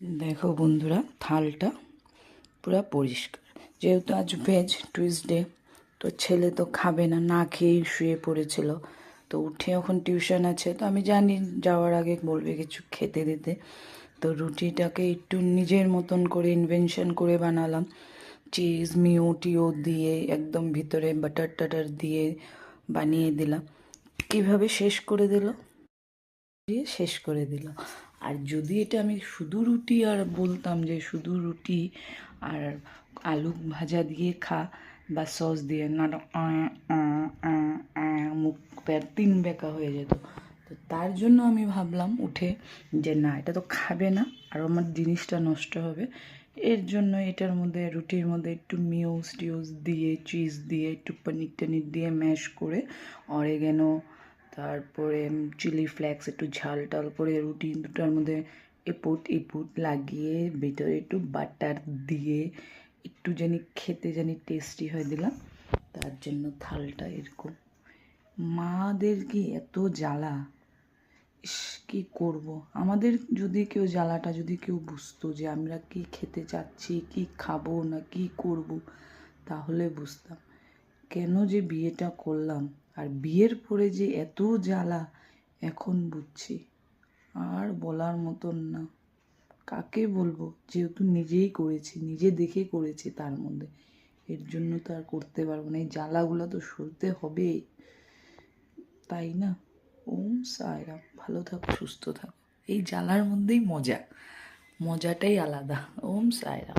দেখো বন্ধুরা, থালটা পুরো পরিষ্কার। যেহেতু আজ ভেজ টুইসডে, তো ছেলে তো খাবে না, না খেয়েই শুয়ে পড়েছিল। তো উঠে এখন টিউশন আছে, তো আমি জানি যাওয়ার আগে বলবে কিছু খেতে দিতে। তো রুটিটাকে একটু নিজের মতন করে ইনভেনশন করে বানালাম। চিজ মিও টিও দিয়ে একদম ভিতরে বাটার টাটার দিয়ে বানিয়ে দিলাম। কীভাবে শেষ করে দিল, দিয়ে শেষ করে দিল। আর যদি এটা আমি শুধু রুটি আর বলতাম যে শুধু রুটি আর আলু ভাজা দিয়ে খা বা সস দিয়ে, না মুখ প্যার 3 বেঁকা হয়ে যেত। তো তার জন্য আমি ভাবলাম উঠে যে না, এটা তো খাবে না আর আমার জিনিসটা নষ্ট হবে। এর জন্য এটার মধ্যে, রুটির মধ্যে একটু মিউজ টিউজ দিয়ে, চিজ দিয়ে, একটু পনির টনির দিয়ে ম্যাশ করে, অরেগানো, তারপরে চিলি ফ্লেক্স, একটু ঝাল টাল করে রুটি দুটার মধ্যে এপুট ইপুট লাগিয়ে ভিতরে একটু বাটার দিয়ে একটু জানি খেতে জানি টেস্টি হয় দিলাম। তার জন্য থালটা এরকম। মাদের কি এত জ্বালা, ইস কী করবো। আমাদের যদি কেউ জ্বালাটা যদি কেউ বুঝতো যে আমরা কি খেতে চাচ্ছি, কি খাবো না কি করব, তাহলে বুঝতাম কেন যে বিয়েটা করলাম। আর বিয়ের পরে যে এত জ্বালা এখন বুঝছি, আর বলার মতন না। কাকে বলবো, যেহেতু নিজেই করেছি, নিজে দেখে করেছি, তার মধ্যে এর জন্য তো আর করতে পারবো না। এই জ্বালাগুলো তো সরতে হবে, তাই না? ওম সায়রাম, ভালো থাকো, সুস্থ থাকো। এই জ্বালার মধ্যেই মজাটাই আলাদা। ওম সায়রাম।